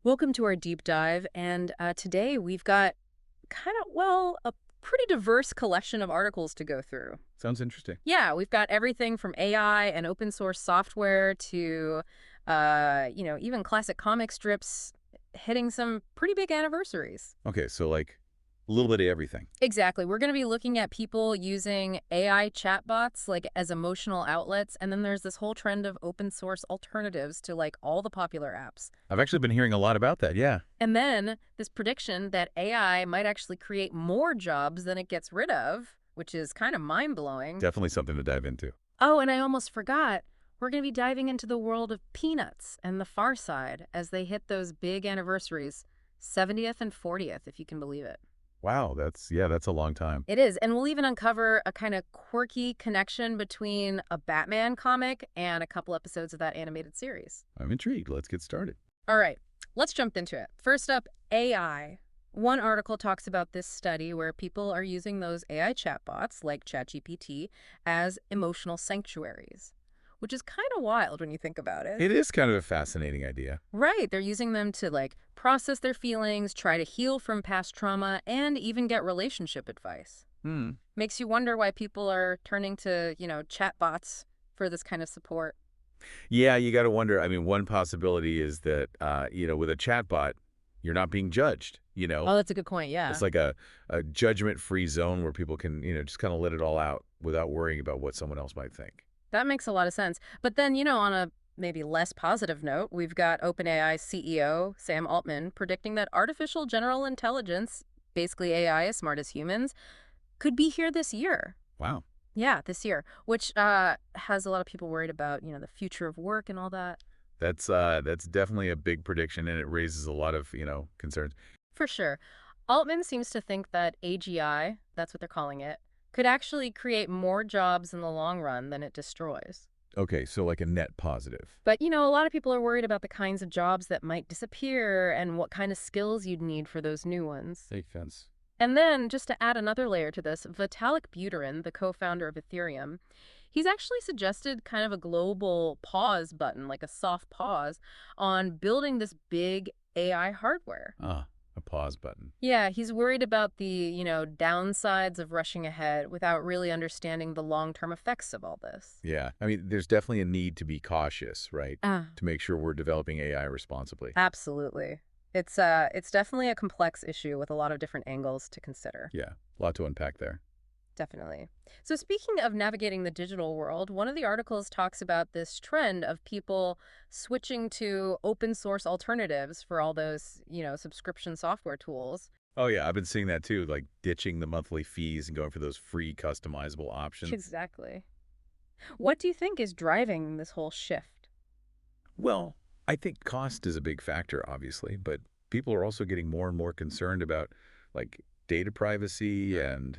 Welcome to our deep dive, and today we've got a pretty diverse collection of articles to go through. Sounds interesting. Yeah, we've got everything from AI and open source software to, even classic comic strips hitting some pretty big anniversaries. Okay, so like a little bit of everything. Exactly. We're going to be looking at people using AI chatbots like as emotional outlets, and then there's this whole trend of open source alternatives to like all the popular apps. I've actually been hearing a lot about that. Yeah, And then this prediction that AI might actually create more jobs than it gets rid of, which is kind of mind-blowing. definitely something to dive into. Oh, and I almost forgot. We're going to be diving into the world of Peanuts and the Far Side as they hit those big anniversaries, 70th and 40th, if you can believe it. Wow, that's a long time. It is, and we'll even uncover a kind of quirky connection between a Batman comic and a couple episodes of that animated series. I'm intrigued. Let's get started. All right, let's jump into it. First up, AI. One article talks about this study where people are using those AI chatbots, like ChatGPT, as emotional sanctuaries, which is kind of wild when you think about it. It is kind of a fascinating idea. Right, they're using them to, like, process their feelings, try to heal from past trauma, and even get relationship advice. Hmm. Makes you wonder why people are turning to, chatbots for this kind of support. Yeah, you got to wonder. I mean, one possibility is that, with a chatbot, you're not being judged. Oh, that's a good point, yeah. It's like a judgment-free zone where people can, just kind of let it all out without worrying about what someone else might think. That makes a lot of sense. But then, on a maybe less positive note, we've got OpenAI CEO Sam Altman predicting that artificial general intelligence, basically AI as smart as humans, could be here this year. Wow. Yeah, this year, which has a lot of people worried about, the future of work and all that. That's definitely a big prediction, and it raises a lot of, concerns. For sure. Altman seems to think that AGI, that's what they're calling it, could actually create more jobs in the long run than it destroys. Okay, so like a net positive. But, a lot of people are worried about the kinds of jobs that might disappear and what kind of skills you'd need for those new ones. Makes sense. And then, just to add another layer to this, Vitalik Buterin, the co-founder of Ethereum, he's actually suggested kind of a global pause button, like a soft pause, on building this big AI hardware. Ah, a pause button. Yeah, he's worried about the, downsides of rushing ahead without really understanding the long-term effects of all this. Yeah. I mean, there's definitely a need to be cautious, right? Ah, To make sure we're developing AI responsibly. absolutely. It's definitely a complex issue with a lot of different angles to consider. Yeah. A lot to unpack there. Definitely. So speaking of navigating the digital world, one of the articles talks about this trend of people switching to open source alternatives for all those, subscription software tools. Oh, yeah. I've been seeing that too, like ditching the monthly fees and going for those free customizable options. Exactly. What do you think is driving this whole shift? Well, I think cost is a big factor, obviously, but people are also getting more and more concerned about like data privacy and,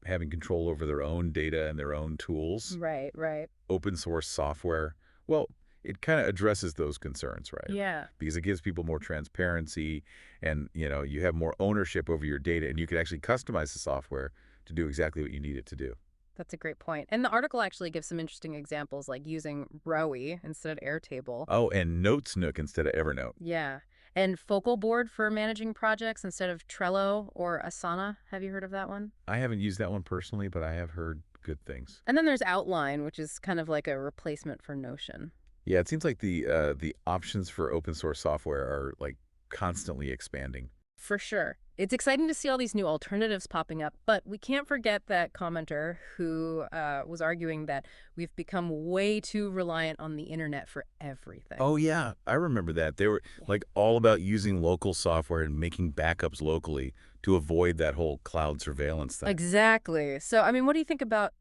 having control over their own data and their own tools. Right, right. Open source software, well, it kind of addresses those concerns, right? Yeah, Because it gives people more transparency and, you have more ownership over your data and you can actually customize the software to do exactly what you need it to do. that's a great point. And the article actually gives some interesting examples like using Rowie instead of Airtable. Oh, and Notes Nook instead of Evernote. Yeah. And Focal Board for managing projects instead of Trello or Asana. Have you heard of that one? I haven't used that one personally, but I have heard good things. And then there's Outline, which is kind of like a replacement for Notion. Yeah, it seems like the options for open source software are like constantly expanding. For sure. It's exciting to see all these new alternatives popping up, but we can't forget that commenter who was arguing that we've become way too reliant on the internet for everything. Oh yeah, I remember that. They were like all about using local software and making backups locally to avoid that whole cloud surveillance thing. Exactly. So, I mean, what do you think about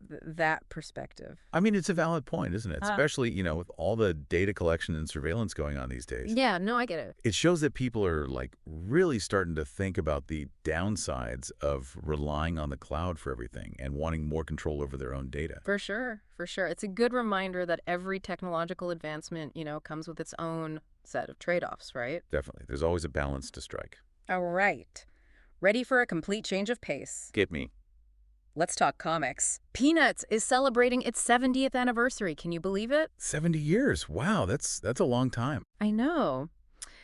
that perspective? I mean, it's a valid point, isn't it? Uh, Especially, with all the data collection and surveillance going on these days. yeah, no, I get it. It shows that people are like really starting to think about the downsides of relying on the cloud for everything and wanting more control over their own data. For sure, for sure. It's a good reminder that every technological advancement, comes with its own set of trade-offs, right? Definitely. There's always a balance to strike. All right. Ready for a complete change of pace. Get me. Let's talk comics. Peanuts is celebrating its 70th anniversary. Can you believe it? 70 years. Wow, that's a long time. I know.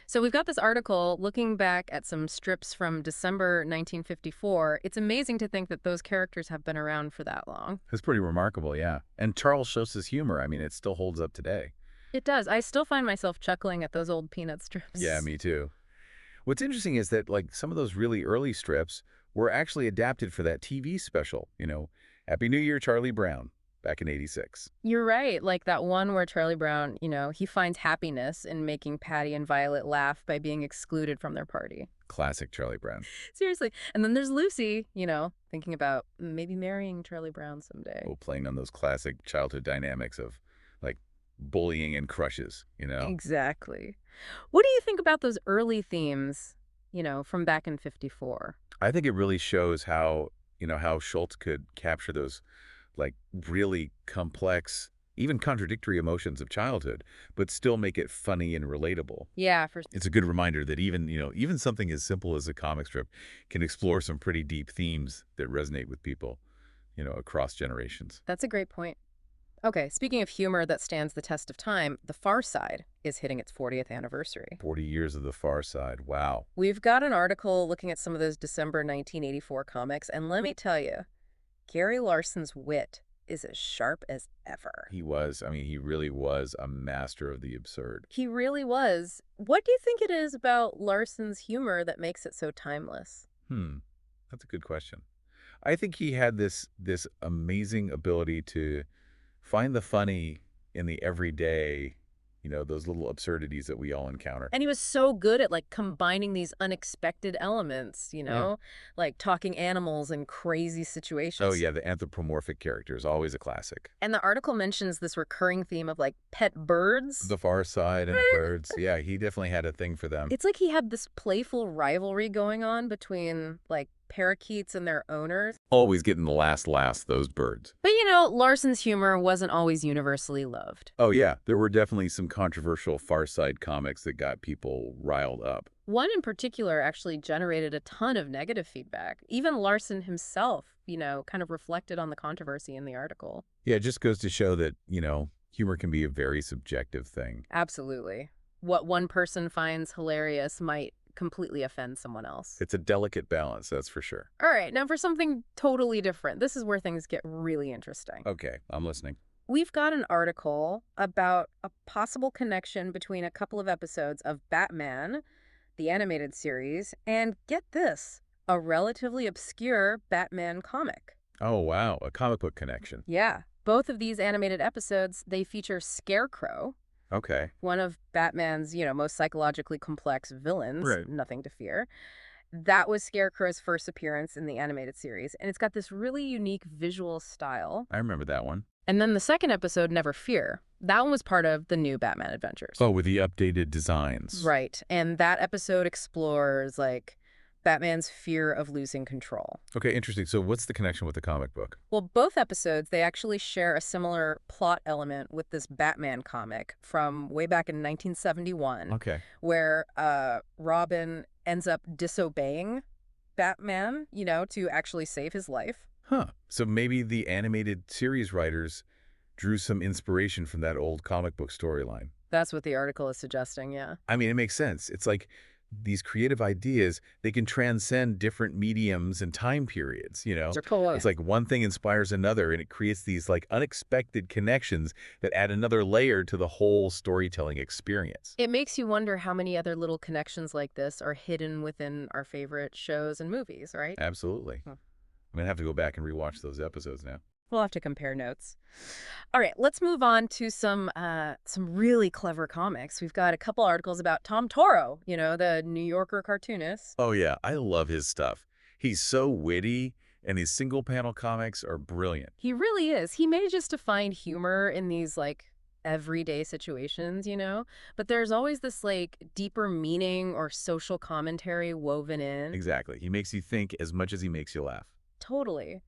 So we've got this article looking back at some strips from December 1954. It's amazing to think that those characters have been around for that long. It's pretty remarkable, yeah. And Charles Schultz's humor, I mean, it still holds up today. It does. I still find myself chuckling at those old Peanut Yeah, strips. me too. What's interesting is that, like, some of those really early strips were actually adapted for that TV special, Happy New Year, Charlie Brown, back in '86. You're right. Like that one where Charlie Brown, he finds happiness in making Patty and Violet laugh by being excluded from their party. Classic Charlie Brown. Seriously. And then there's Lucy, thinking about maybe marrying Charlie Brown someday. Oh, playing on those classic childhood dynamics of, like, bullying and crushes. Exactly. What do you think about those early themes, from back in 54? I think it really shows how Schultz could capture those, like, really complex, even contradictory emotions of childhood, but still make it funny and relatable. Yeah, for It's a good reminder that even something as simple as a comic strip can explore some pretty deep themes that resonate with people, across generations. that's a great point. Okay, speaking of humor that stands the test of time, The Far Side is hitting its 40th anniversary. 40 years of the Far Side. Wow. We've got an article looking at some of those December 1984 comics, and let me tell you, Gary Larson's wit is as sharp as ever. He really was a master of the absurd. He really was. What do you think it is about Larson's humor that makes it so timeless? That's a good question. I think he had this amazing ability to find the funny in the everyday, those little absurdities that we all encounter. And he was so good at like combining these unexpected elements, Yeah. like talking animals in crazy Oh, situations. yeah, the anthropomorphic character is always a classic. And the article mentions this recurring theme of like pet birds. The Far Side and birds. Yeah, he definitely had a thing for them. It's like he had this playful rivalry going on between like parakeets and their owners. Always getting the last laughs, those birds. But Larson's humor wasn't always universally loved. Oh, yeah, there were definitely some controversial Far Side comics that got people riled up. One in particular actually generated a ton of negative feedback. Even Larson himself, kind of reflected on the controversy in the article. Yeah, it just goes to show that, humor can be a very subjective thing. Absolutely. What one person finds hilarious might completely offend someone else. It's a delicate balance, that's for sure. All right, now for something totally different. This is where things get really interesting. Okay, I'm listening. We've got an article about a possible connection between a couple of episodes of Batman, the animated series, and get this, a relatively obscure Batman comic. Oh, wow, a comic book connection. Yeah, both of these animated episodes, they feature Scarecrow, Okay. one of Batman's, most psychologically complex villains, Right. nothing to fear. That was Scarecrow's first appearance in the animated series, and it's got this really unique visual style. I remember that one. And then the second episode, Never Fear, that one was part of the new Batman Adventures. Oh, with the updated designs. Right, and that episode explores, like, Batman's fear of losing control. Okay, interesting. So what's the connection with the comic book? Well, both episodes, they actually share a similar plot element with this Batman comic from way back in 1971, Okay. where Robin ends up disobeying Batman, to actually save his life. Huh. So maybe the animated series writers drew some inspiration from that old comic book storyline. That's what the article is suggesting, yeah. I mean, it makes sense. It's like these creative ideas, they can transcend different mediums and time periods. It's like one thing inspires another, and it creates these, like, unexpected connections that add another layer to the whole storytelling experience. It makes you wonder how many other little connections like this are hidden within our favorite shows and movies, right? Absolutely. Huh. I'm going to have to go back and rewatch those episodes now. We'll have to compare notes. All right, let's move on to some really clever comics. We've got a couple articles about Tom Toro, the New Yorker cartoonist. Oh, yeah. I love his stuff. He's so witty, and his single-panel comics are brilliant. He really is. He manages to find humor in these, like, everyday situations, but there's always this, like, deeper meaning or social commentary woven in. Exactly. He makes you think as much as he makes you laugh. Totally.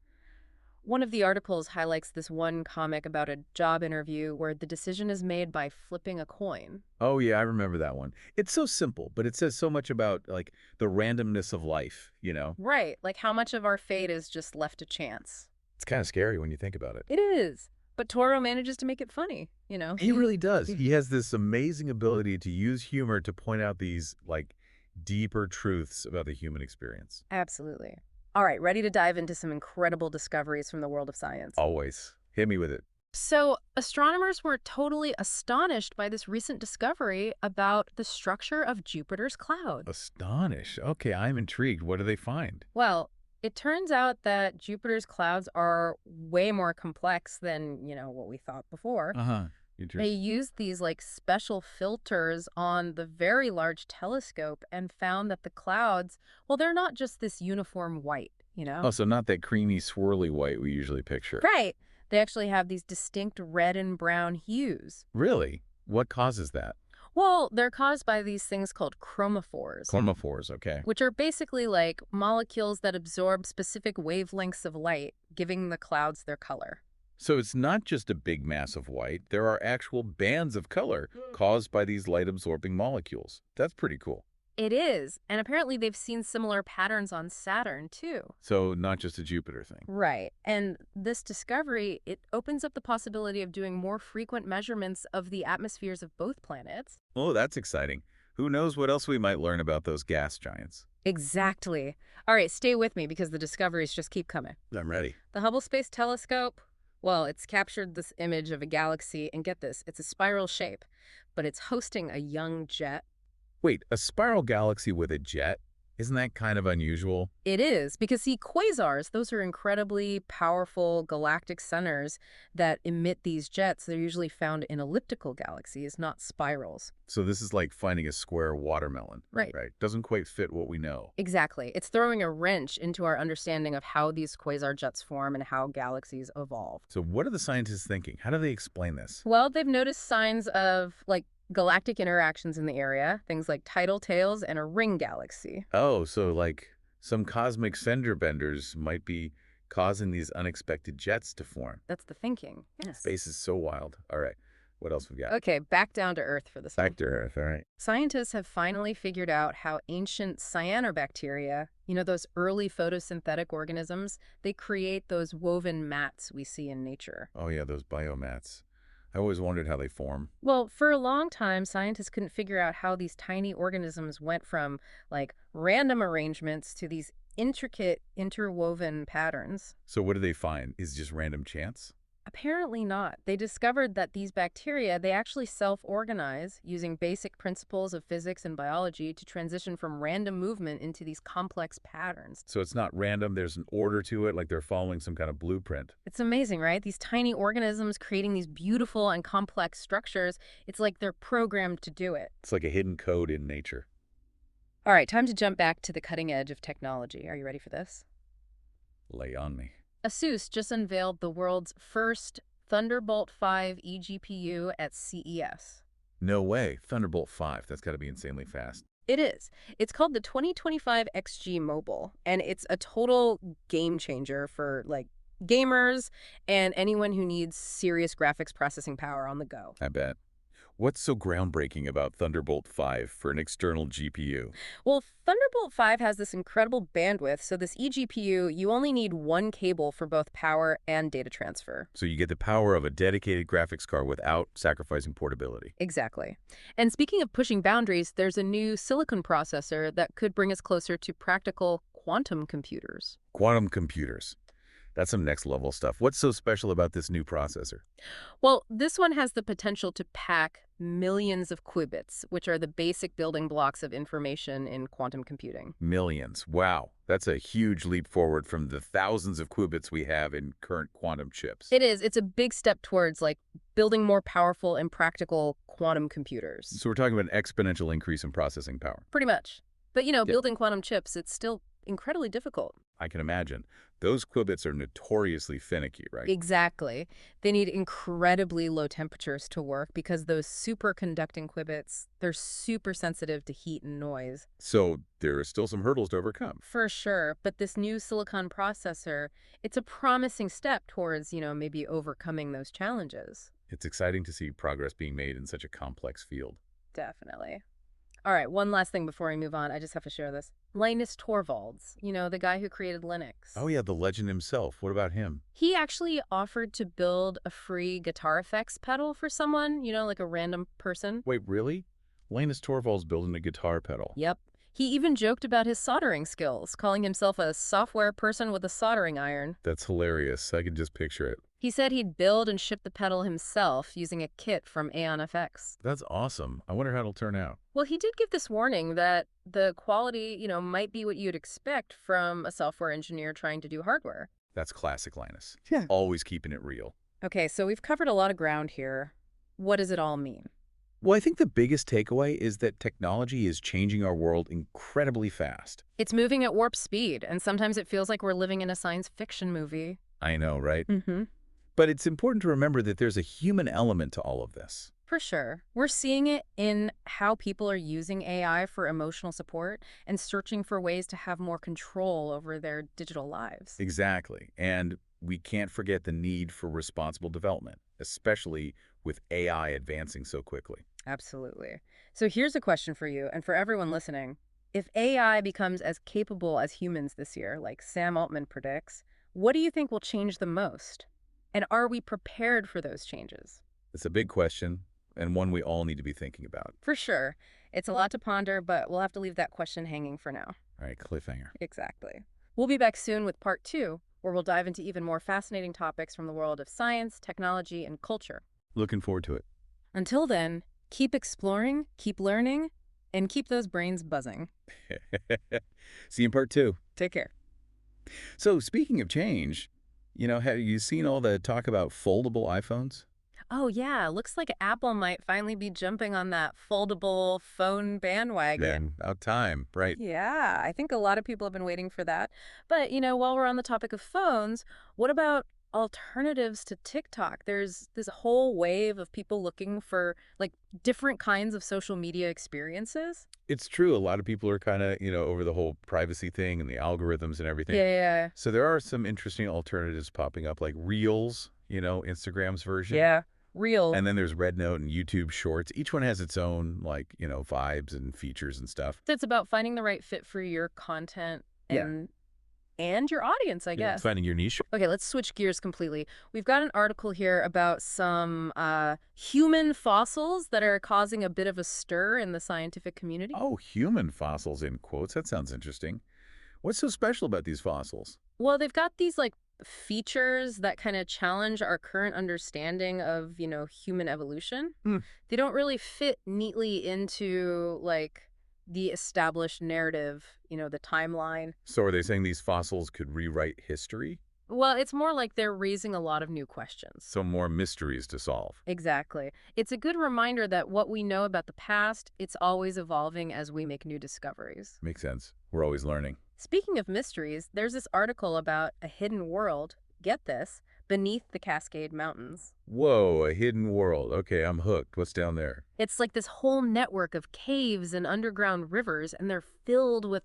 One of the articles highlights this one comic about a job interview where the decision is made by flipping a coin. Oh, yeah, I remember that one. It's so simple, but it says so much about, like, the randomness of life. Right, like how much of our fate is just left to chance. It's kind of scary when you think about it. It is. But Toro manages to make it funny, you know? He really does. He has this amazing ability to use humor to point out these, like, deeper truths about the human experience. Absolutely. All right, ready to dive into some incredible discoveries from the world of science. Always. Hit me with it. So, astronomers were totally astonished by this recent discovery about the structure of Jupiter's clouds. Astonish. Okay, I'm intrigued. What do they find? Well, it turns out that Jupiter's clouds are way more complex than, what we thought before. Uh-huh. They Interesting. used these like special filters on the very large telescope and found that the clouds, well, they're not just this uniform white. Oh, so not that creamy, swirly white we usually picture. Right. They actually have these distinct red and brown hues. Really? What causes that? Well, they're caused by these things called chromophores, Chromophores, okay. which are basically like molecules that absorb specific wavelengths of light, giving the clouds their color. So it's not just a big mass of white. There are actual bands of color caused by these light-absorbing molecules. That's pretty cool. It is, and apparently they've seen similar patterns on Saturn too. So not just a Jupiter thing. Right. And this discovery, it opens up the possibility of doing more frequent measurements of the atmospheres of both planets. Oh, that's exciting. Who knows what else we might learn about those gas giants? Exactly. All right, stay with me because the discoveries just keep coming. I'm ready. The Hubble Space Telescope, well, it's captured this image of a galaxy, and get this, it's a spiral shape, but it's hosting a young jet. Wait, a spiral galaxy with a jet? Isn't that kind of unusual? It is, because see, quasars, those are incredibly powerful galactic centers that emit these jets. They're usually found in elliptical galaxies, not spirals. So this is like finding a square watermelon. Right. Right. Doesn't quite fit what we know. Exactly. It's throwing a wrench into our understanding of how these quasar jets form and how galaxies evolve. So what are the scientists thinking? How do they explain this? Well, they've noticed signs of, like, galactic interactions in the area, things like tidal tails and a ring galaxy. Oh, so like some cosmic fender benders might be causing these unexpected jets to form. That's the thinking. Yes. Space is so wild. All right. What else we got? Okay, back down to Earth for this one. Back to Earth. All right. Scientists have finally figured out how ancient cyanobacteria, those early photosynthetic organisms, they create those woven mats we see in nature. Oh, yeah, those biomats. I always wondered how they form. Well, for a long time, scientists couldn't figure out how these tiny organisms went from, like, random arrangements to these intricate interwoven patterns. So what do they find? Is it just random chance? Apparently not. They discovered that these bacteria, they actually self-organize using basic principles of physics and biology to transition from random movement into these complex patterns. So it's not random. There's an order to it, like they're following some kind of blueprint. It's amazing, right? These tiny organisms creating these beautiful and complex structures, it's like they're programmed to do it. It's like a hidden code in nature. All right, time to jump back to the cutting edge of technology. Are you ready for this? Lay on me. ASUS just unveiled the world's first Thunderbolt 5 eGPU at CES. No way. Thunderbolt 5. That's got to be insanely fast. It is. It's called the 2025 XG Mobile, and it's a total game changer for, like, gamers and anyone who needs serious graphics processing power on the go. I bet. What's so groundbreaking about Thunderbolt 5 for an external GPU? Well, Thunderbolt 5 has this incredible bandwidth, so this eGPU, you only need one cable for both power and data transfer. So you get the power of a dedicated graphics card without sacrificing portability. Exactly. And speaking of pushing boundaries, there's a new silicon processor that could bring us closer to practical quantum computers. Quantum computers. That's some next level stuff. What's so special about this new processor? Well, this one has the potential to pack millions of qubits, which are the basic building blocks of information in quantum computing. Millions. Wow. That's a huge leap forward from the thousands of qubits we have in current quantum chips. It is. It's a big step towards, like, building more powerful and practical quantum computers. So we're talking about an exponential increase in processing power. Pretty much. But, Yeah. building quantum chips, it's still incredibly difficult. I can imagine. Those qubits are notoriously finicky, right? Exactly. They need incredibly low temperatures to work because those superconducting qubits, they're super sensitive to heat and noise. So there are still some hurdles to overcome. For sure. But this new silicon processor, it's a promising step towards, maybe overcoming those challenges. It's exciting to see progress being made in such a complex field. Definitely. All right, one last thing before we move on. I just have to share this. Linus Torvalds, the guy who created Oh, Linux. yeah, the legend himself. What about him? He actually offered to build a free guitar effects pedal for someone, like a random person. Wait, really? Linus Torvalds building a guitar pedal. Yep. He even joked about his soldering skills, calling himself a software person with a soldering iron. That's hilarious. I can just picture it. He said he'd build and ship the pedal himself using a kit from Aeon FX. That's awesome. I wonder how it'll turn out. Well, he did give this warning that the quality, might be what you'd expect from a software engineer trying to do hardware. That's classic Linus. Yeah. Always keeping it real. Okay, so we've covered a lot of ground here. What does it all mean? Well, I think the biggest takeaway is that technology is changing our world incredibly fast. It's moving at warp speed, and sometimes it feels like we're living in a science fiction movie. I know, right? Mm-hmm. But it's important to remember that there's a human element to all of this. For sure. We're seeing it in how people are using AI for emotional support and searching for ways to have more control over their digital lives. Exactly. And we can't forget the need for responsible development, especially with AI advancing so quickly. Absolutely. So here's a question for you and for everyone listening. If AI becomes as capable as humans this year, like Sam Altman predicts, what do you think will change the most? And are we prepared for those changes? It's a big question and one we all need to be thinking about. For sure. It's a lot to ponder, but we'll have to leave that question hanging for now. All right, cliffhanger. Exactly. We'll be back soon with part 2, where we'll dive into even more fascinating topics from the world of science, technology, and culture. Looking forward to it. Until then, keep exploring, keep learning, and keep those brains buzzing. See you in part 2. Take care. So speaking of change, have you seen all the talk about foldable iPhones? Oh, yeah. Looks like Apple might finally be jumping on that foldable phone bandwagon. About time, right? Yeah, I think a lot of people have been waiting for that. But, while we're on the topic of phones, what about alternatives to TikTok? There's this whole wave of people looking for, like, different kinds of social media experiences. It's true. A lot of people are kind of, over the whole privacy thing and the algorithms and everything. Yeah. So there are some interesting alternatives popping up, like Reels, Instagram's version. Yeah, real. And then there's Red Note and YouTube Shorts. Each one has its own, vibes and features and stuff. It's about finding the right fit for your content and your audience, I guess. Finding your niche. Okay, let's switch gears completely. We've got an article here about some human fossils that are causing a bit of a stir in the scientific community. Oh, human fossils in quotes. That sounds interesting. What's so special about these fossils? Well, they've got these features that kind of challenge our current understanding of, human evolution. They don't really fit neatly into the established narrative, the timeline. So are they saying these fossils could rewrite history? Well, it's more like they're raising a lot of new questions. So more mysteries to solve. Exactly. It's a good reminder that what we know about the past, it's always evolving as we make new discoveries. Makes sense. We're always learning. Speaking of mysteries, there's this article about a hidden world, get this, beneath the Cascade Mountains. Whoa, a hidden world. Okay, I'm hooked. What's down there? It's like this whole network of caves and underground rivers, and they're filled with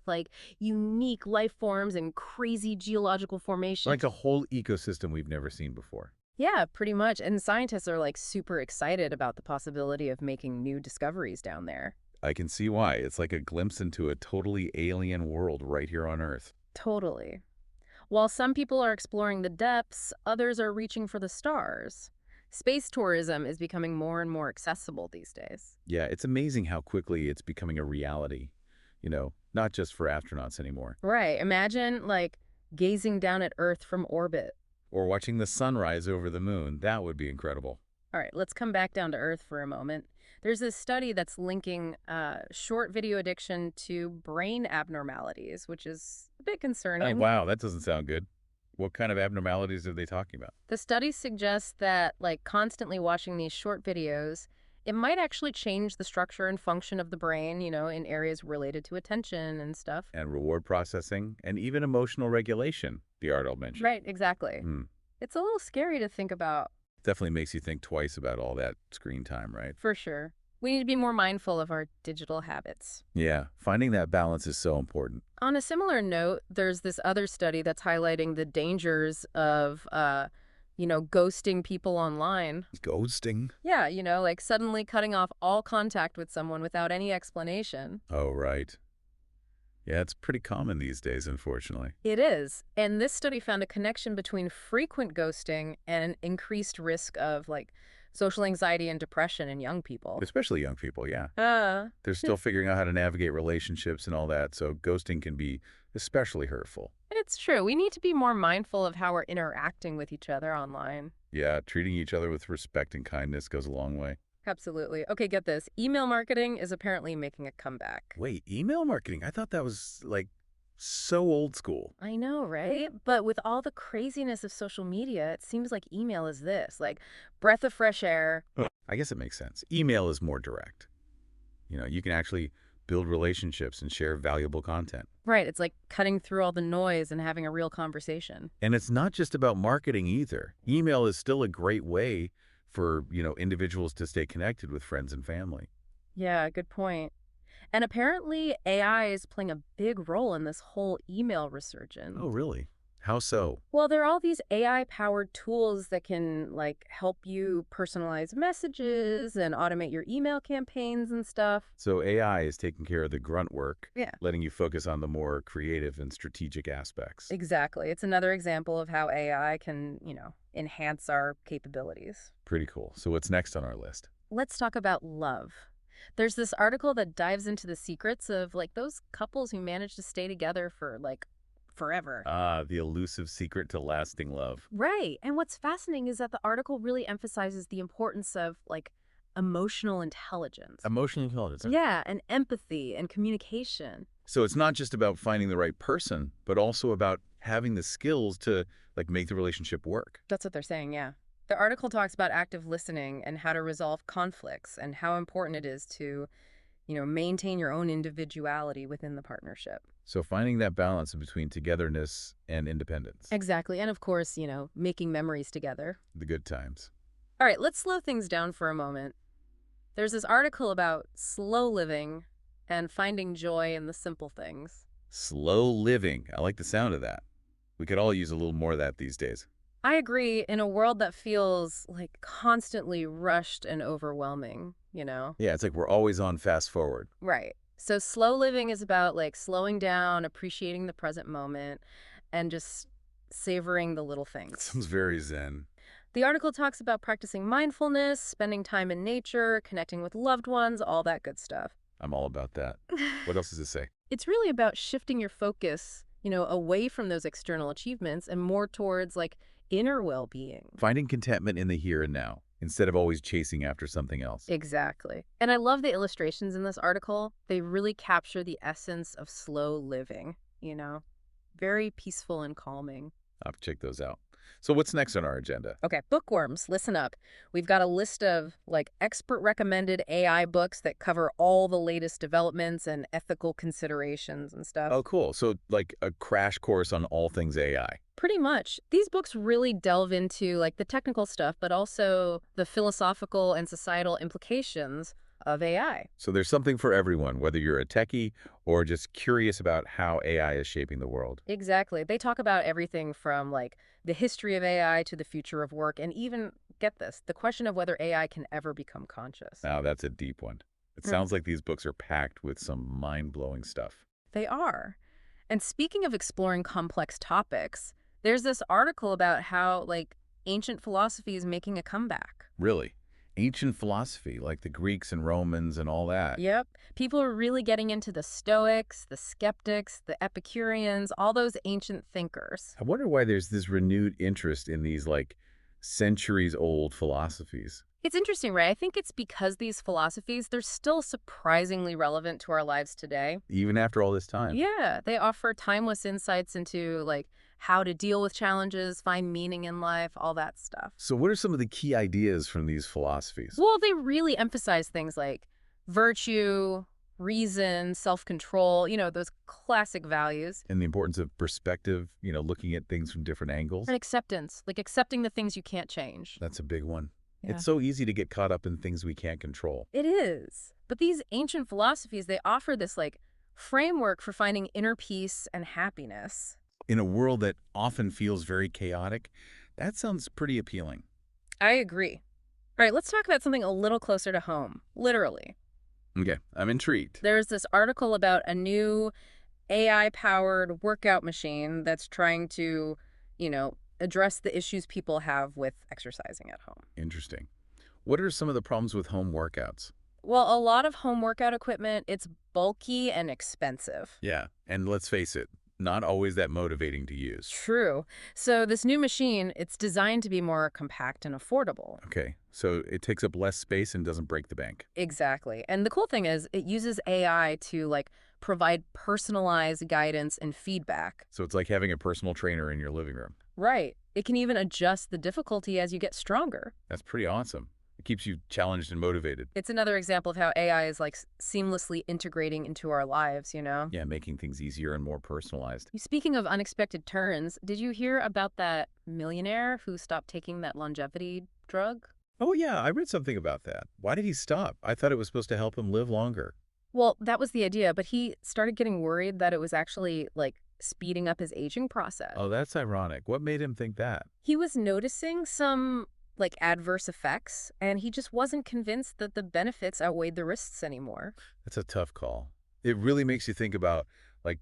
unique life forms and crazy geological formations. Like a whole ecosystem we've never seen before. Yeah, pretty much. And scientists are super excited about the possibility of making new discoveries down there. I can see why. It's like a glimpse into a totally alien world right here on Earth. Totally. While some people are exploring the depths, others are reaching for the stars. Space tourism is becoming more and more accessible these days. Yeah, it's amazing how quickly it's becoming a reality. Not just for astronauts anymore. Right. Imagine, gazing down at Earth from orbit. Or watching the sunrise over the moon. That would be incredible. All right, let's come back down to Earth for a moment. There's this study that's linking short video addiction to brain abnormalities, which is a bit concerning. Oh, wow, that doesn't sound good. What kind of abnormalities are they talking about? The study suggests that, constantly watching these short videos, it might actually change the structure and function of the brain, in areas related to attention and stuff. And reward processing, and even emotional regulation, the article mentioned. Right, exactly. It's a little scary to think about. Definitely makes you think twice about all that screen time, right? For sure. We need to be more mindful of our digital habits. Yeah, finding that balance is so important. On a similar note, there's this other study that's highlighting the dangers of ghosting people online. Ghosting? Yeah, like suddenly cutting off all contact with someone without any explanation. Oh, right. Yeah, it's pretty common these days, unfortunately. It is. And this study found a connection between frequent ghosting and an increased risk of like social anxiety and depression in young people. Especially young people, yeah. Uh, They're still figuring out how to navigate relationships and all that, so ghosting can be especially hurtful. it's true. We need to be more mindful of how we're interacting with each other online. Yeah, treating each other with respect and kindness goes a long way. Absolutely. Okay, get this. Email marketing is apparently making a comeback. Wait, email marketing? I thought that was, like, so old school. I know, right? But with all the craziness of social media, it seems like email is this, like breath of fresh air. I guess it makes sense. Email is more direct. You can actually build relationships and share valuable content. Right, it's like cutting through all the noise and having a real conversation. And it's not just about marketing either. Email is still a great way for, individuals to stay connected with friends and family. Yeah, good point. And apparently AI is playing a big role in this whole email resurgence. Oh, really? How so? Well, there are all these AI-powered tools that can like help you personalize messages and automate your email campaigns and stuff. So AI is taking care of the grunt work, Yeah. letting you focus on the more creative and strategic aspects. Exactly. It's another example of how AI can, enhance our capabilities. Pretty cool. So what's next on our list? Let's talk about love. There's this article that dives into the secrets of like those couples who manage to stay together for like forever. Ah, the elusive secret to lasting love. Right. And what's fascinating is that the article really emphasizes the importance of like emotional intelligence. Emotional intelligence. Yeah, and empathy and communication. So it's not just about finding the right person, but also about having the skills to like make the relationship work. That's what they're saying, yeah. The article talks about active listening and how to resolve conflicts and how important it is to, maintain your own individuality within the partnership. So finding that balance between togetherness and independence. Exactly. And of course, making memories together. The good times. All right, let's slow things down for a moment. There's this article about slow living and finding joy in the simple things. Slow living. I like the sound of that. We could all use a little more of that these days. I agree, in a world that feels like constantly rushed and overwhelming. Yeah, it's like we're always on fast forward. Right. So slow living is about like slowing down, appreciating the present moment, and just savoring the little things. Sounds very zen. The article talks about practicing mindfulness, spending time in nature, connecting with loved ones, all that good stuff. I'm all about that. What else does it say? It's really about shifting your focus, away from those external achievements and more towards like inner well-being. Finding contentment in the here and now, instead of always chasing after something else. Exactly. And I love the illustrations in this article. They really capture the essence of slow living. Very peaceful and calming. I'll have to check those out. So what's next on our agenda? Okay, bookworms, listen up. We've got a list of like expert recommended AI books that cover all the latest developments and ethical considerations and stuff. Oh, cool. So like a crash course on all things AI. Pretty much. These books really delve into like the technical stuff, but also the philosophical and societal implications of AI. So there's something for everyone, whether you're a techie or just curious about how AI is shaping the world. Exactly. They talk about everything from like the history of AI to the future of work, and even, get this, the question of whether AI can ever become conscious. Now, that's a deep one. It sounds like these books are packed with some mind-blowing stuff. They are. And speaking of exploring complex topics, there's this article about how like ancient philosophy is making a comeback. Really? Ancient philosophy, like the Greeks and Romans and all that. Yep. People are really getting into the Stoics, the Skeptics, the Epicureans, all those ancient thinkers. I wonder why there's this renewed interest in these, like, centuries-old philosophies. It's interesting, right? I think it's because these philosophies, they're still surprisingly relevant to our lives today. Even after all this time. Yeah, they offer timeless insights into, like, how to deal with challenges, find meaning in life, all that stuff. So what are some of the key ideas from these philosophies? Well, they really emphasize things like virtue, reason, self-control, those classic values. And the importance of perspective, looking at things from different angles. And acceptance, like accepting the things you can't change. That's a big one. Yeah. It's so easy to get caught up in things we can't control. It is. But these ancient philosophies, they offer this like framework for finding inner peace and happiness. In a world that often feels very chaotic, That sounds pretty appealing. I agree. All right, let's talk about something a little closer to home, literally. Okay, I'm intrigued. There's this article about a new AI-powered workout machine that's trying to, address the issues people have with exercising at home. Interesting. What are some of the problems with home workouts? Well, a lot of home workout equipment, it's bulky and expensive. Yeah, and let's face it, not always that motivating to use. True. So this new machine, it's designed to be more compact and affordable. Okay, so it takes up less space and doesn't break the bank. Exactly. And the cool thing is it uses AI to provide personalized guidance and feedback. So it's like having a personal trainer in your living room. Right. It can even adjust the difficulty as you get stronger. That's pretty awesome. It keeps you challenged and motivated. It's another example of how AI is seamlessly integrating into our lives. Yeah, making things easier and more personalized. Speaking of unexpected turns, did you hear about that millionaire who stopped taking that longevity drug? Oh yeah, I read something about that. Why did he stop? I thought it was supposed to help him live longer. Well, that was the idea, but he started getting worried that it was actually speeding up his aging process. Oh, that's ironic. What made him think that? He was noticing some adverse effects, and he just wasn't convinced that the benefits outweighed the risks anymore. That's a tough call. It really makes you think about, like,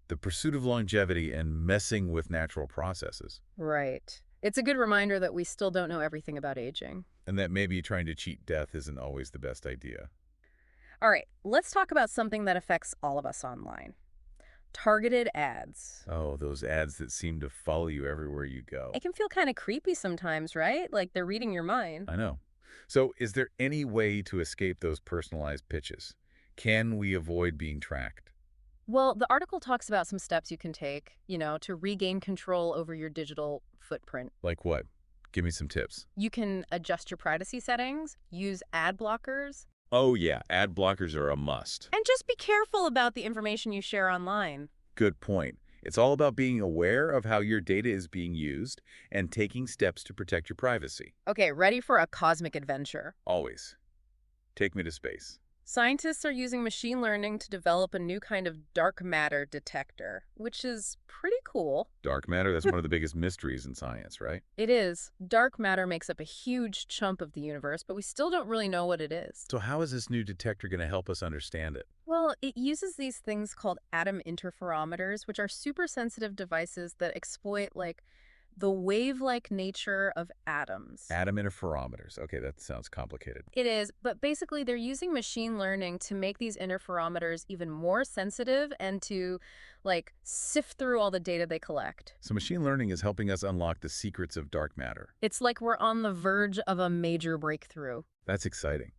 the pursuit of longevity and messing with natural processes. Right. It's a good reminder that we still don't know everything about aging. And that maybe trying to cheat death isn't always the best idea. All right, let's talk about something that affects all of us online. Targeted ads. Oh, those ads that seem to follow you everywhere you go. It can feel kind of creepy sometimes, right? Like they're reading your mind. I know. So is there any way to escape those personalized pitches? Can we avoid being tracked? Well, the article talks about some steps you can take, to regain control over your digital footprint. Like what? Give me some tips. You can adjust your privacy settings, use ad blockers, Oh yeah, ad blockers are a must. and just be careful about the information you share online. Good point. It's all about being aware of how your data is being used and taking steps to protect your privacy. Okay, ready for a cosmic adventure. Always. Take me to space. Scientists are using machine learning to develop a new kind of dark matter detector, which is pretty cool. Dark matter, that's one of the biggest mysteries in science, right? It is. Dark matter makes up a huge chunk of the universe, but we still don't really know what it is. So how is this new detector going to help us understand it? Well, it uses these things called atom interferometers, which are super sensitive devices that exploit the wave-like nature of atoms. Atom interferometers. Okay, that sounds complicated. It is, but basically they're using machine learning to make these interferometers even more sensitive and to sift through all the data they collect. So machine learning is helping us unlock the secrets of dark matter. It's like we're on the verge of a major breakthrough. That's exciting.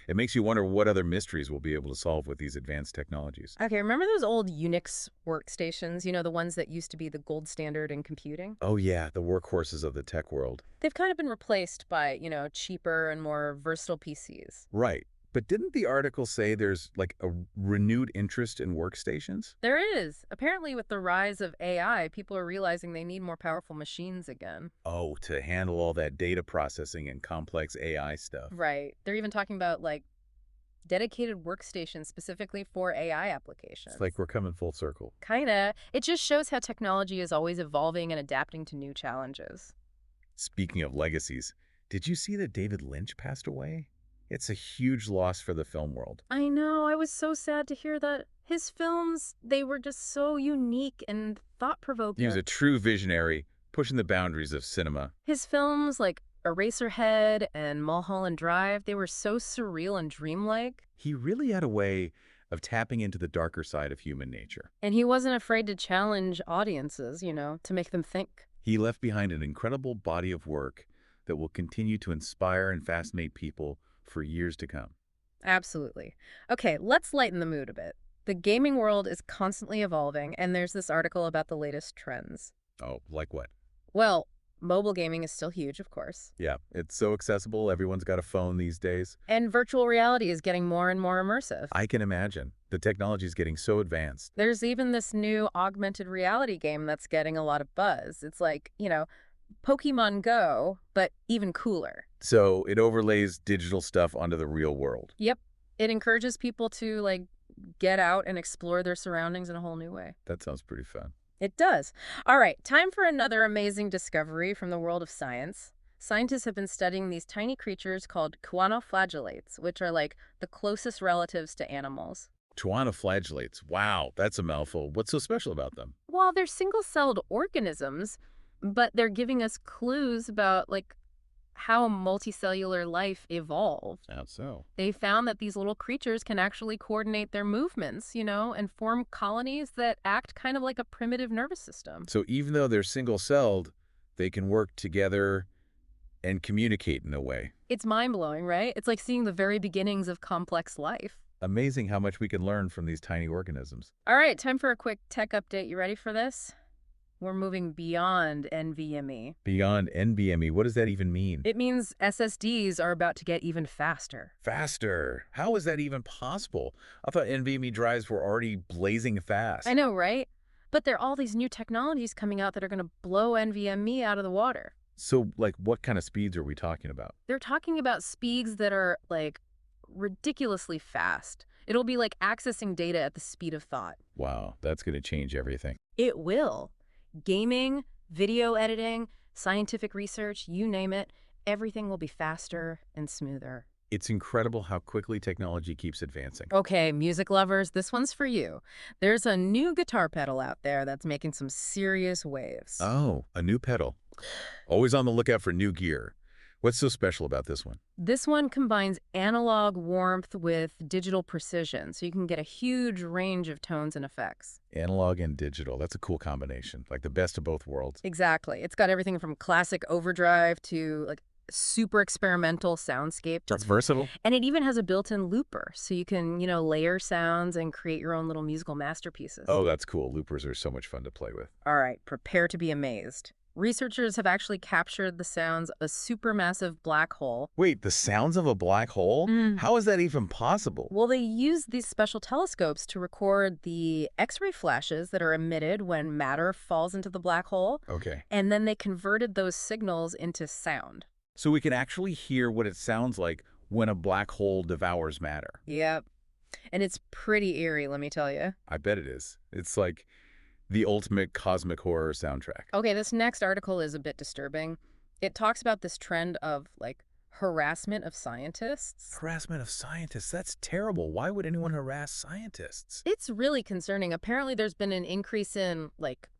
It makes you wonder what other mysteries we'll be able to solve with these advanced technologies. Okay, remember those old Unix workstations? The ones that used to be the gold standard in computing? Oh yeah, the workhorses of the tech world. They've kind of been replaced by, cheaper and more versatile PCs. Right. But didn't the article say there's a renewed interest in workstations? There is. Apparently, with the rise of AI, people are realizing they need more powerful machines again. Oh, to handle all that data processing and complex AI stuff. Right. They're even talking about, dedicated workstations specifically for AI applications. It's like we're coming full circle. Kinda. It just shows how technology is always evolving and adapting to new challenges. Speaking of legacies, did you see that David Lynch passed away? It's a huge loss for the film world. I know. I was so sad to hear that. His films, they were just so unique and thought-provoking. He was a true visionary, pushing the boundaries of cinema. His films like Eraserhead and Mulholland Drive, they were so surreal and dreamlike. He really had a way of tapping into the darker side of human nature. And he wasn't afraid to challenge audiences, to make them think. He left behind an incredible body of work that will continue to inspire and fascinate people for years to come. Absolutely. Okay, let's lighten the mood a bit. The gaming world is constantly evolving, and there's this article about the latest trends. Oh, like what? Well, mobile gaming is still huge, of course. Yeah, it's so accessible. Everyone's got a phone these days. And virtual reality is getting more and more immersive. I can imagine. The technology is getting so advanced. There's even this new augmented reality game that's getting a lot of buzz. It's like, Pokemon Go, but even cooler. So it overlays digital stuff onto the real world. Yep. It encourages people to, get out and explore their surroundings in a whole new way. That sounds pretty fun. It does. All right, time for another amazing discovery from the world of science. Scientists have been studying these tiny creatures called choanoflagellates, which are like the closest relatives to animals. Choanoflagellates. Wow, that's a mouthful. What's so special about them? Well, they're single-celled organisms, but they're giving us clues about how multicellular life evolved. How so? They found that these little creatures can actually coordinate their movements, and form colonies that act kind of like a primitive nervous system. So even though they're single-celled, they can work together and communicate in a way. It's mind-blowing, right? It's like seeing the very beginnings of complex life. Amazing how much we can learn from these tiny organisms. All right, time for a quick tech update. You ready for this? We're moving beyond NVMe. Beyond NVMe, what does that even mean? It means SSDs are about to get even faster. Faster. How is that even possible? I thought NVMe drives were already blazing fast. I know, right? But there are all these new technologies coming out that are going to blow NVMe out of the water. So, like, what kind of speeds are we talking about? They're talking about speeds that are, ridiculously fast. It'll be like accessing data at the speed of thought. Wow, that's going to change everything. It will. Gaming, video editing, scientific research, you name it, everything will be faster and smoother. It's incredible how quickly technology keeps advancing. Okay, music lovers, this one's for you. There's a new guitar pedal out there that's making some serious waves. Oh, a new pedal. Always on the lookout for new gear. What's so special about this one? This one combines analog warmth with digital precision, so you can get a huge range of tones and effects. Analog and digital. That's a cool combination, like the best of both worlds. Exactly. It's got everything from classic overdrive to super experimental soundscape. That's versatile. And it even has a built-in looper, so you can, layer sounds and create your own little musical masterpieces. Oh, that's cool. Loopers are so much fun to play with. All right, prepare to be amazed. Researchers have actually captured the sounds of a supermassive black hole. Wait, the sounds of a black hole? How is that even possible? Well, they use these special telescopes to record the X-ray flashes that are emitted when matter falls into the black hole. Okay. And then they converted those signals into sound. So we can actually hear what it sounds like when a black hole devours matter. Yep. And it's pretty eerie, let me tell you. I bet it is. It's like the ultimate cosmic horror soundtrack. Okay, this next article is a bit disturbing. It talks about this trend of, harassment of scientists. Harassment of scientists? That's terrible. Why would anyone harass scientists? It's really concerning. Apparently, there's been an increase in,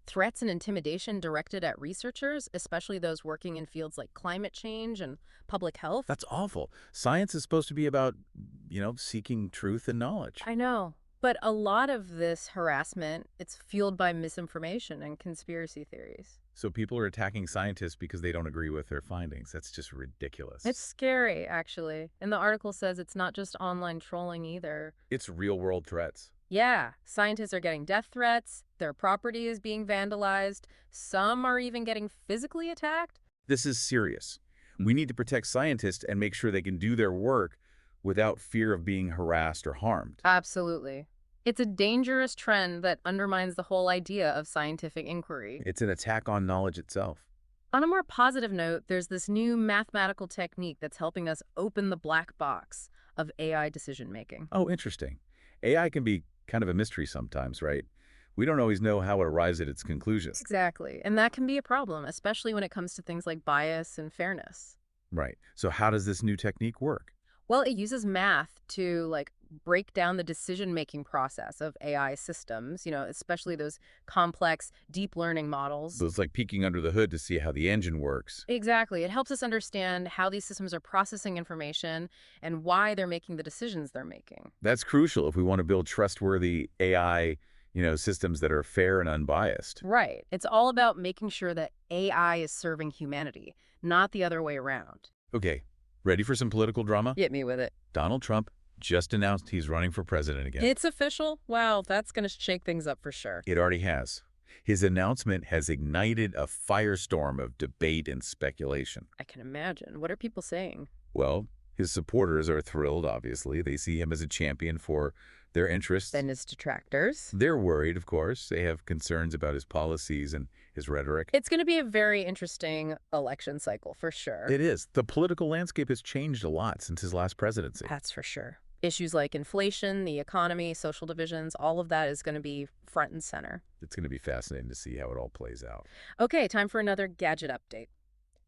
threats and intimidation directed at researchers, especially those working in fields like climate change and public health. That's awful. Science is supposed to be about, seeking truth and knowledge. I know. But a lot of this harassment, it's fueled by misinformation and conspiracy theories. So people are attacking scientists because they don't agree with their findings. That's just ridiculous. It's scary, actually. And the article says it's not just online trolling either. It's real-world threats. Yeah, scientists are getting death threats, their property is being vandalized, some are even getting physically attacked. This is serious. We need to protect scientists and make sure they can do their work without fear of being harassed or harmed. Absolutely. It's a dangerous trend that undermines the whole idea of scientific inquiry. It's an attack on knowledge itself. On a more positive note, there's this new mathematical technique that's helping us open the black box of AI decision-making. Oh, interesting. AI can be kind of a mystery sometimes, right? We don't always know how it arrives at its conclusions. Exactly. And that can be a problem, especially when it comes to things like bias and fairness. Right. So how does this new technique work? Well, it uses math to break down the decision-making process of AI systems, especially those complex deep learning models. So it's like peeking under the hood to see how the engine works. Exactly. It helps us understand how these systems are processing information and why they're making the decisions they're making. That's crucial if we want to build trustworthy AI, systems that are fair and unbiased. Right. It's all about making sure that AI is serving humanity, not the other way around. Okay, ready for some political drama? Hit me with it. Donald Trump just announced he's running for president again. It's official? Wow, that's going to shake things up for sure. It already has. His announcement has ignited a firestorm of debate and speculation. I can imagine. What are people saying? Well, his supporters are thrilled, obviously. They see him as a champion for their interests. Then his detractors? They're worried, of course. They have concerns about his policies and his rhetoric. It's going to be a very interesting election cycle, for sure. It is. The political landscape has changed a lot since his last presidency. That's for sure. Issues like inflation, the economy, social divisions, all of that is going to be front and center. It's going to be fascinating to see how it all plays out. Okay, time for another gadget update.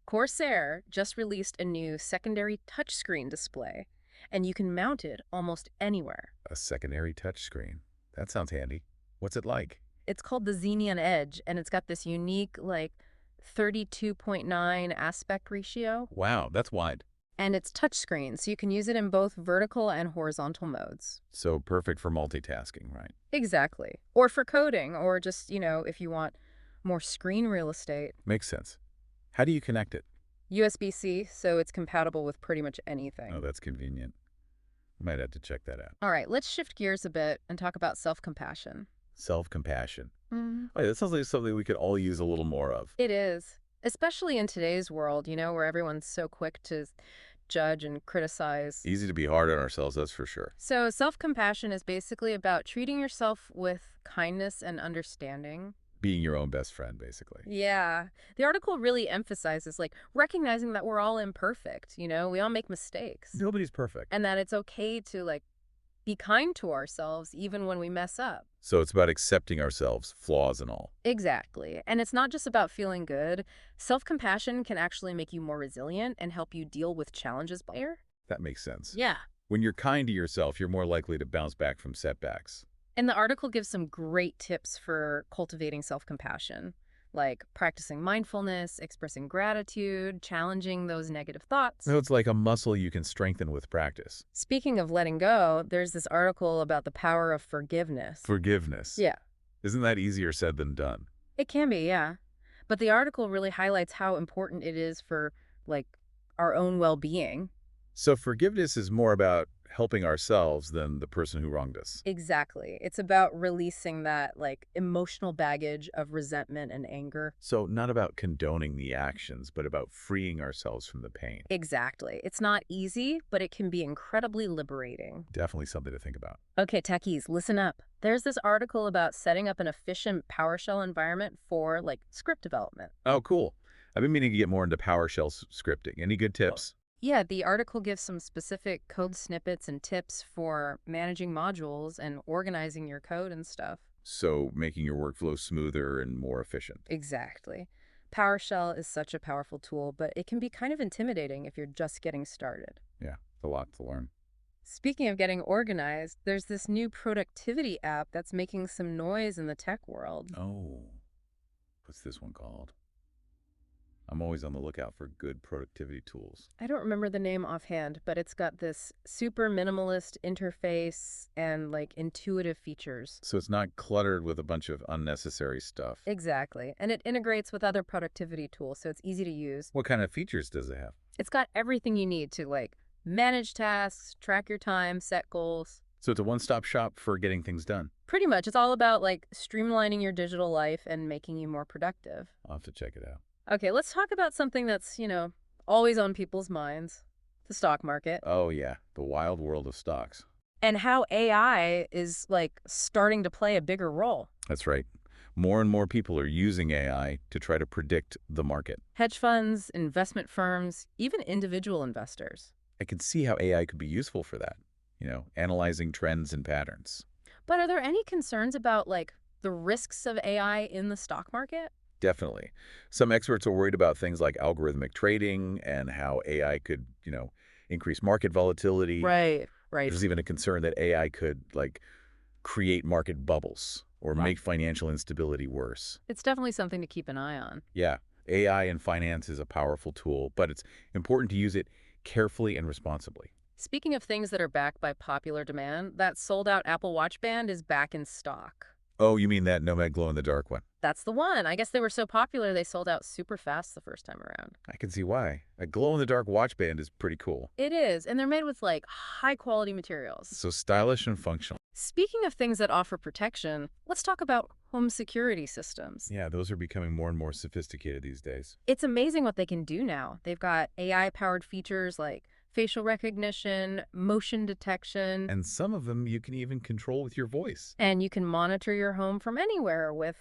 Corsair just released a new secondary touchscreen display, and you can mount it almost anywhere. A secondary touchscreen. That sounds handy. What's it like? It's called the Xenion Edge, and it's got this unique, 32.9 aspect ratio, Wow, that's wide. and it's touchscreen, so you can use it in both vertical and horizontal modes. So perfect for multitasking, right? Exactly. Or for coding, or just, if you want more screen real estate. Makes sense. How do you connect it? USB-C, so it's compatible with pretty much Oh, anything. that's convenient. Might have to check that out. All right, let's shift gears a bit and talk about self-compassion. Self-compassion. Mm, Oh, yeah, that sounds like something we could all use a little more of. it is, especially in today's world, where everyone's so quick to judge and criticize. Easy to be hard on ourselves, that's for sure. So self-compassion is basically about treating yourself with kindness and understanding. Being your own best friend, basically. Yeah. The article really emphasizes recognizing that we're all imperfect, we all make mistakes. Nobody's perfect. And that it's okay to be kind to ourselves even when we mess up. So it's about accepting ourselves, flaws and all. Exactly. And it's not just about feeling good. Self-compassion can actually make you more resilient and help you deal with challenges better. That makes sense. Yeah. When you're kind to yourself, you're more likely to bounce back from setbacks. And the article gives some great tips for cultivating self-compassion, like practicing mindfulness, expressing gratitude, challenging those negative thoughts. So it's like a muscle you can strengthen with practice. Speaking of letting go, there's this article about the power of forgiveness. Forgiveness. Yeah, Isn't that easier said than done? it can be, yeah. But the article really highlights how important it is for, our own well-being. So forgiveness is more about helping ourselves than the person who wronged us. Exactly. It's about releasing that, emotional baggage of resentment and anger. So not about condoning the actions, but about freeing ourselves from the pain. Exactly. It's not easy, but it can be incredibly liberating. Definitely something to think about. Okay, techies, listen up. There's this article about setting up an efficient PowerShell environment for, script development. Oh, cool. I've been meaning to get more into PowerShell scripting. Any good tips? Yeah, the article gives some specific code snippets and tips for managing modules and organizing your code and stuff. So making your workflow smoother and more efficient. Exactly. PowerShell is such a powerful tool, but it can be kind of intimidating if you're just getting started. Yeah, a lot to learn. Speaking of getting organized, there's this new productivity app that's making some noise in the tech world. Oh, what's this one called? I'm always on the lookout for good productivity tools. I don't remember the name offhand, but it's got this super minimalist interface and intuitive features. So it's not cluttered with a bunch of unnecessary stuff. Exactly. And it integrates with other productivity tools, so it's easy to use. What kind of features does it have? It's got everything you need to manage tasks, track your time, set goals. So it's a one-stop shop for getting things done. Pretty much. It's all about streamlining your digital life and making you more productive. I'll have to check it out. Okay, let's talk about something that's, always on people's minds, the stock market, Oh yeah, the wild world of stocks. and how AI is starting to play a bigger role. That's right. More and more people are using AI to try to predict the market. Hedge funds, investment firms, even individual investors. I can see how AI could be useful for that. Analyzing trends and patterns. But are there any concerns about the risks of AI in the stock market? Definitely. Some experts are worried about things like algorithmic trading and how AI could, increase market volatility. Right. There's even a concern that AI could, create market bubbles or Wow. make financial instability worse. It's definitely something to keep an eye on. Yeah, AI in finance is a powerful tool, but it's important to use it carefully and responsibly. Speaking of things that are backed by popular demand, that sold-out Apple Watch band is back in stock. Oh, you mean that Nomad glow-in-the-dark one? That's the one. I guess they were so popular they sold out super fast the first time around. I can see why. A glow-in-the-dark watch band is pretty cool. It is, and they're made with high-quality materials. So stylish and functional. Speaking of things that offer protection, let's talk about home security systems. Yeah, those are becoming more and more sophisticated these days. It's amazing what they can do now. They've got AI-powered features like facial recognition, motion detection, And some of them you can even control with your voice. and you can monitor your home from anywhere with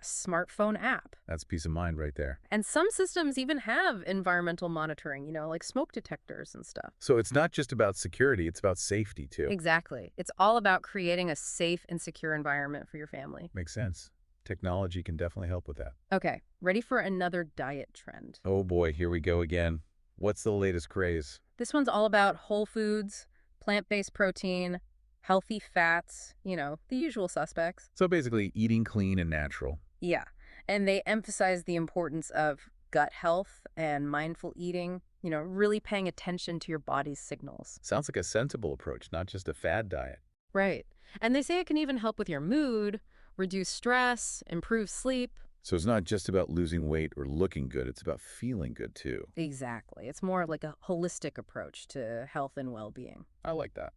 a smartphone app. That's peace of mind right there. And some systems even have environmental monitoring, like smoke detectors and stuff. So it's not just about security, it's about safety too. Exactly. It's all about creating a safe and secure environment for your family. Makes sense. Technology can definitely help with that. Okay, ready for another diet trend. Oh boy, here we go again. What's the latest craze? This one's all about whole foods, plant-based protein, healthy fats, the usual suspects. So basically, eating clean and natural. Yeah, and they emphasize the importance of gut health and mindful eating, really paying attention to your body's signals. Sounds like a sensible approach, not just a fad diet. Right. And they say it can even help with your mood, reduce stress, improve sleep. So it's not just about losing weight or looking good, it's about feeling good too. Exactly. It's more like a holistic approach to health and well-being. I like that.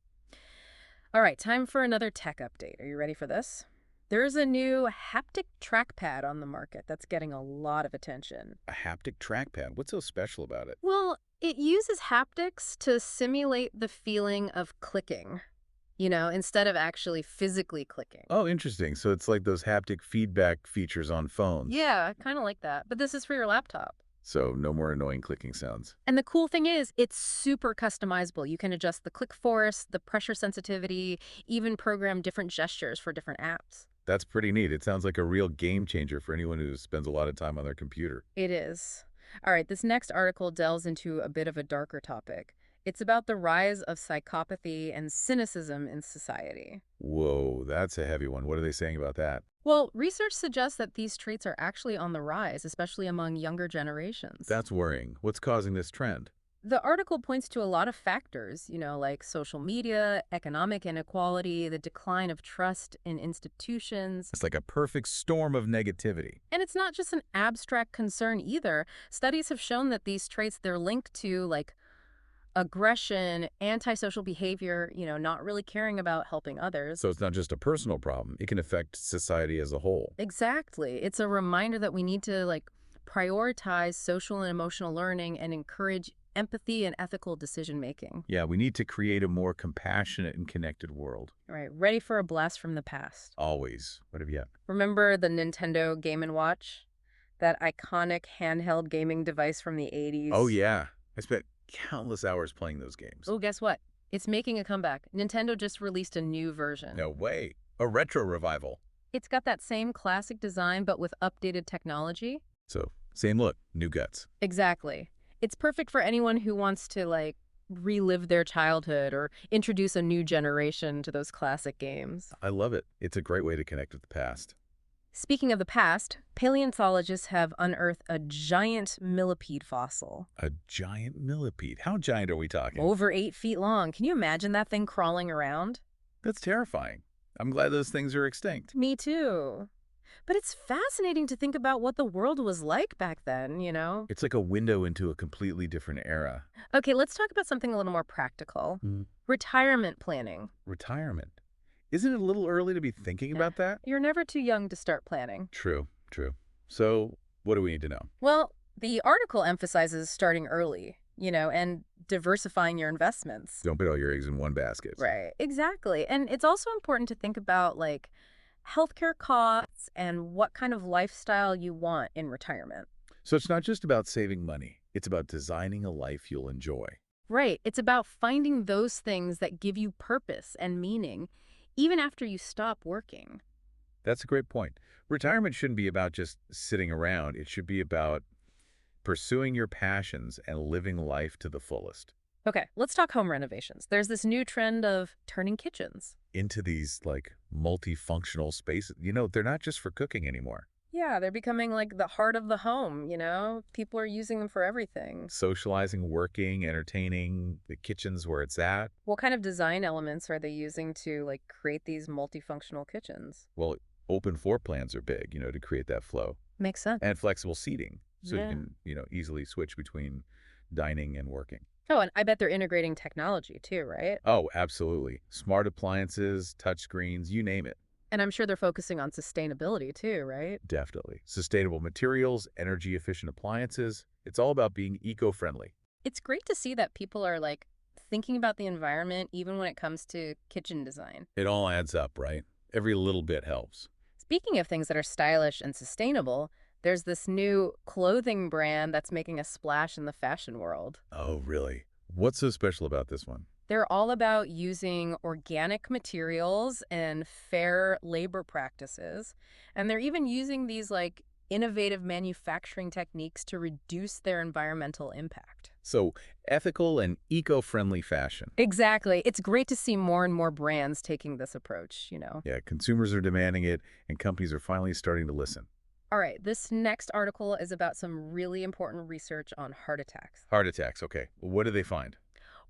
All right, time for another tech update. Are you ready for this? There's a new haptic trackpad on the market that's getting a lot of attention. A haptic trackpad. What's so special about it? Well, it uses haptics to simulate the feeling of clicking, instead of actually physically clicking. Oh, interesting. So it's like those haptic feedback features on phones. Yeah, kind of like that. But this is for your laptop. So no more annoying clicking sounds. And the cool thing is, it's super customizable. You can adjust the click force, the pressure sensitivity, even program different gestures for different apps. That's pretty neat. It sounds like a real game changer for anyone who spends a lot of time on their computer. It is. All right, this next article delves into a bit of a darker topic. It's about the rise of psychopathy and cynicism in society. Whoa, that's a heavy one. What are they saying about that? Well, research suggests that these traits are actually on the rise, especially among younger generations. That's worrying. What's causing this trend? The article points to a lot of factors, like social media, economic inequality, the decline of trust in institutions. It's like a perfect storm of negativity. And it's not just an abstract concern either. Studies have shown that these traits, they're linked to aggression, antisocial behavior, not really caring about helping others. So it's not just a personal problem. It can affect society as a whole. Exactly. It's a reminder that we need to prioritize social and emotional learning and encourage empathy and ethical decision-making. Yeah, we need to create a more compassionate and connected world. All right, ready for a blast from the past. Always. What have you got? Remember the Nintendo Game & Watch? That iconic handheld gaming device from the 80s? Oh, yeah. I spent countless hours playing those games. Oh, guess what? It's making a comeback. Nintendo just released a new version. No way. A retro revival. It's got that same classic design, but with updated technology. So, same look, new guts. Exactly. It's perfect for anyone who wants to, relive their childhood or introduce a new generation to those classic games. I love it. It's a great way to connect with the past. Speaking of the past, paleontologists have unearthed a giant millipede fossil. A giant millipede. How giant are we talking? Over 8 feet long. Can you imagine that thing crawling around? That's terrifying. I'm glad those things are extinct. Me too. But it's fascinating to think about what the world was like back then, It's like a window into a completely different era. Okay, let's talk about something a little more practical. Retirement planning. Retirement. Isn't it a little early to be thinking about that? You're never too young to start planning. True, true. So, what do we need to know? Well, the article emphasizes starting early, and diversifying your investments. Don't put all your eggs in one basket. Right, exactly. And it's also important to think about, healthcare costs and what kind of lifestyle you want in retirement. So it's not just about saving money. It's about designing a life you'll enjoy. Right. It's about finding those things that give you purpose and meaning, even after you stop working. That's a great point. Retirement shouldn't be about just sitting around. It should be about pursuing your passions and living life to the fullest. Okay, let's talk home renovations. There's this new trend of turning kitchens into these multifunctional spaces. They're not just for cooking anymore. Yeah, they're becoming the heart of the home, People are using them for everything. Socializing, working, entertaining, the kitchen's where it's at. What kind of design elements are they using to create these multifunctional kitchens? Well, open floor plans are big, to create that flow. Makes sense. And flexible seating. So Yeah. you can, easily switch between dining and working. Oh, and I bet they're integrating technology too, right? Oh, absolutely. Smart appliances, touchscreens, you name it. And I'm sure they're focusing on sustainability too, right? Definitely. Sustainable materials, energy-efficient appliances. It's all about being eco-friendly. It's great to see that people are thinking about the environment even when it comes to kitchen design. It all adds up, right? Every little bit helps. Speaking of things that are stylish and sustainable, there's this new clothing brand that's making a splash in the fashion world. Oh, really? What's so special about this one? They're all about using organic materials and fair labor practices. And they're even using these innovative manufacturing techniques to reduce their environmental impact. So, ethical and eco-friendly fashion. Exactly. It's great to see more and more brands taking this approach. Yeah, consumers are demanding it, and companies are finally starting to listen. All right, this next article is about some really important research on heart attacks. Heart attacks, okay. What do they find?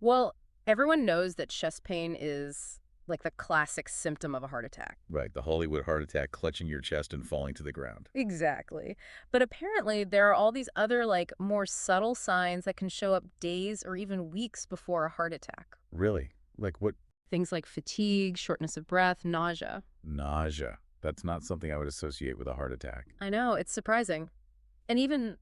Well, everyone knows that chest pain is like the classic symptom of a heart attack. Right, the Hollywood heart attack, clutching your chest and falling to the ground. Exactly. But apparently, there are all these other, more subtle signs that can show up days or even weeks before a heart attack. Really? Like what? Things like fatigue, shortness of breath, nausea. Nausea. That's not something I would associate with a heart attack. I know, it's surprising. And even,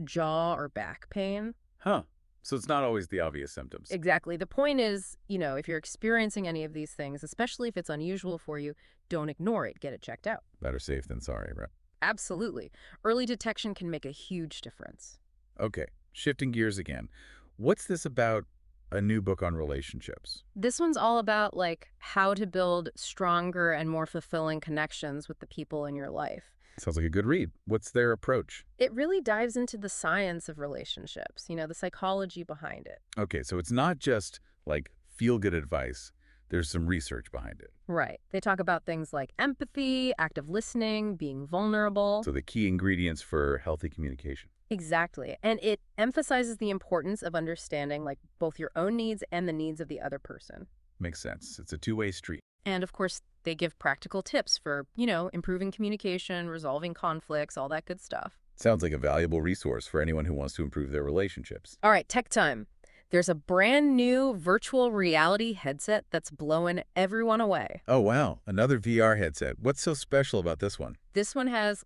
jaw or back pain. Huh. So it's not always the obvious symptoms. Exactly. The point is, if you're experiencing any of these things, especially if it's unusual for you, don't ignore it. Get it checked out. Better safe than sorry, right? Absolutely. Early detection can make a huge difference. Okay, shifting gears again. What's this about a new book on relationships? This one's all about, how to build stronger and more fulfilling connections with the people in your life. Sounds like a good read. What's their approach? It really dives into the science of relationships, the psychology behind it. Okay, so it's not just like feel-good advice. There's some research behind it. Right. They talk about things like empathy, active listening, being vulnerable. So the key ingredients for healthy communication. Exactly. And it emphasizes the importance of understanding, both your own needs and the needs of the other person. Makes sense. It's a two-way street. And of course, they give practical tips for, improving communication, resolving conflicts, all that good stuff. Sounds like a valuable resource for anyone who wants to improve their relationships. All right, tech time. There's a brand new virtual reality headset that's blowing everyone away. Oh, wow. Another VR headset. What's so special about this one? This one has,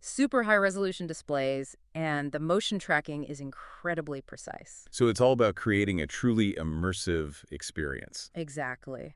super high resolution displays, and the motion tracking is incredibly precise. So it's all about creating a truly immersive experience. Exactly.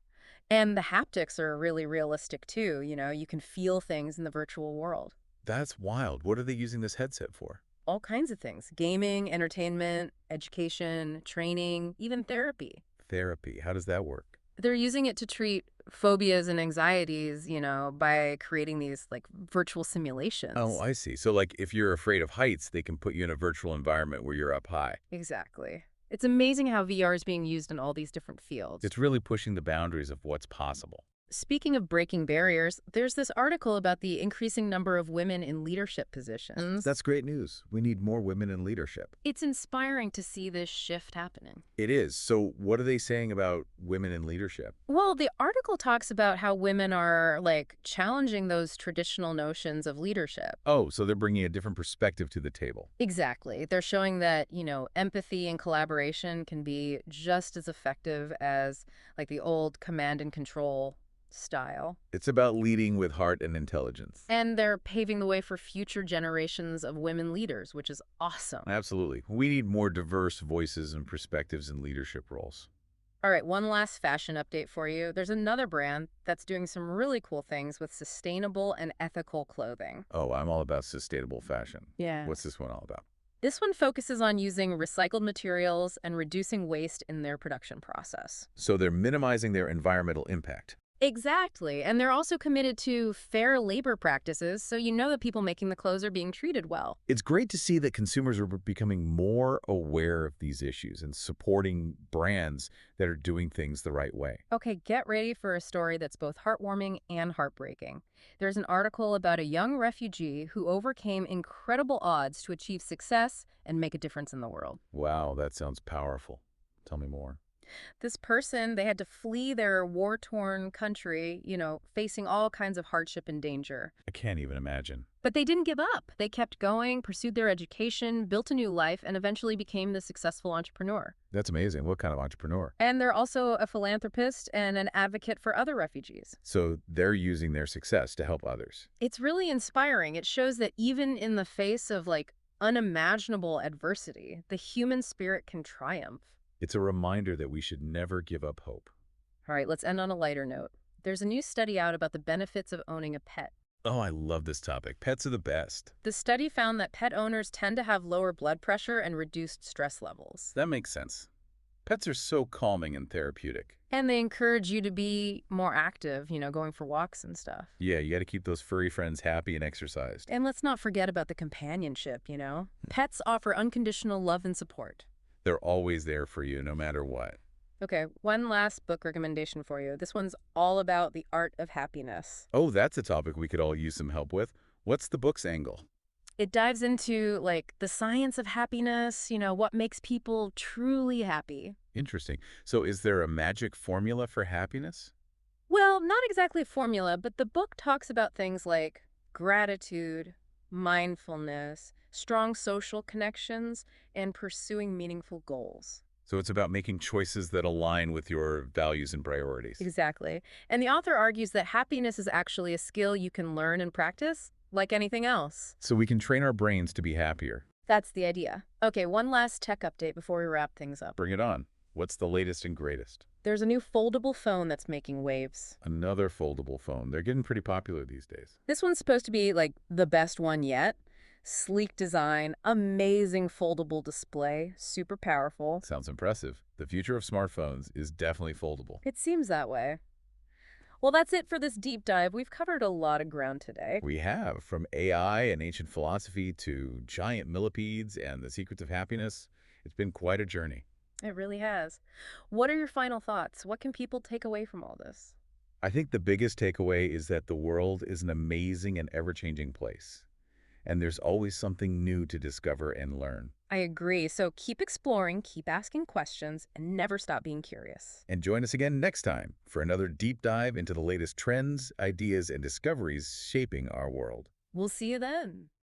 And the haptics are really realistic too. You can feel things in the virtual world. That's wild. What are they using this headset for? All kinds of things: gaming, entertainment, education, training, even therapy. Therapy. How does that work? They're using it to treat phobias and anxieties, by creating these virtual simulations. Oh, I see. So like if you're afraid of heights, they can put you in a virtual environment where you're up high. Exactly. It's amazing how VR is being used in all these different fields. It's really pushing the boundaries of what's possible. Speaking of breaking barriers, there's this article about the increasing number of women in leadership positions. That's great news. We need more women in leadership. It's inspiring to see this shift happening. It is. So what are they saying about women in leadership? Well, the article talks about how women are, challenging those traditional notions of leadership. Oh, so they're bringing a different perspective to the table. Exactly. They're showing that, empathy and collaboration can be just as effective as, the old command and control style. It's about leading with heart and intelligence. And they're paving the way for future generations of women leaders, which is awesome. Absolutely. We need more diverse voices and perspectives in leadership roles. All right, one last fashion update for you. There's another brand that's doing some really cool things with sustainable and ethical clothing. Oh, I'm all about sustainable fashion. Yeah. What's this one all about? This one focuses on using recycled materials and reducing waste in their production process. So they're minimizing their environmental impact. Exactly. And they're also committed to fair labor practices, so that people making the clothes are being treated well. It's great to see that consumers are becoming more aware of these issues and supporting brands that are doing things the right way. Okay, get ready for a story that's both heartwarming and heartbreaking. There's an article about a young refugee who overcame incredible odds to achieve success and make a difference in the world. Wow, that sounds powerful. Tell me more. This person, they had to flee their war-torn country, facing all kinds of hardship and danger. I can't even imagine. But they didn't give up. They kept going, pursued their education, built a new life, and eventually became the successful entrepreneur. That's amazing. What kind of entrepreneur? And they're also a philanthropist and an advocate for other refugees. So they're using their success to help others. It's really inspiring. It shows that even in the face of, unimaginable adversity, the human spirit can triumph. It's a reminder that we should never give up hope. All right, let's end on a lighter note. There's a new study out about the benefits of owning a pet. Oh, I love this topic. Pets are the best. The study found that pet owners tend to have lower blood pressure and reduced stress levels. That makes sense. Pets are so calming and therapeutic. And they encourage you to be more active, going for walks and stuff. Yeah, you got to keep those furry friends happy and exercised. And let's not forget about the companionship. Pets offer unconditional love and support. They're always there for you no matter what. Okay, one last book recommendation for you. This one's all about the art of happiness. Oh, that's a topic we could all use some help with. What's the book's angle? It dives into, like, the science of happiness, what makes people truly happy. Interesting. So is there a magic formula for happiness? Well, not exactly a formula, but the book talks about things like gratitude, mindfulness, strong social connections, and pursuing meaningful goals. So it's about making choices that align with your values and priorities. Exactly. And the author argues that happiness is actually a skill you can learn and practice, like anything else. So we can train our brains to be happier. That's the idea. Okay, one last tech update before we wrap things up. Bring it on. What's the latest and greatest? There's a new foldable phone that's making waves. Another foldable phone. They're getting pretty popular these days. This one's supposed to be, like, the best one yet. Sleek design, amazing foldable display, super powerful. Sounds impressive. The future of smartphones is definitely foldable. It seems that way. Well, that's it for this deep dive. We've covered a lot of ground today. We have, from AI and ancient philosophy to giant millipedes and the secrets of happiness. It's been quite a journey. It really has. What are your final thoughts? What can people take away from all this? I think the biggest takeaway is that the world is an amazing and ever-changing place, and there's always something new to discover and learn. I agree. So keep exploring, keep asking questions, and never stop being curious. And join us again next time for another deep dive into the latest trends, ideas, and discoveries shaping our world. We'll see you then.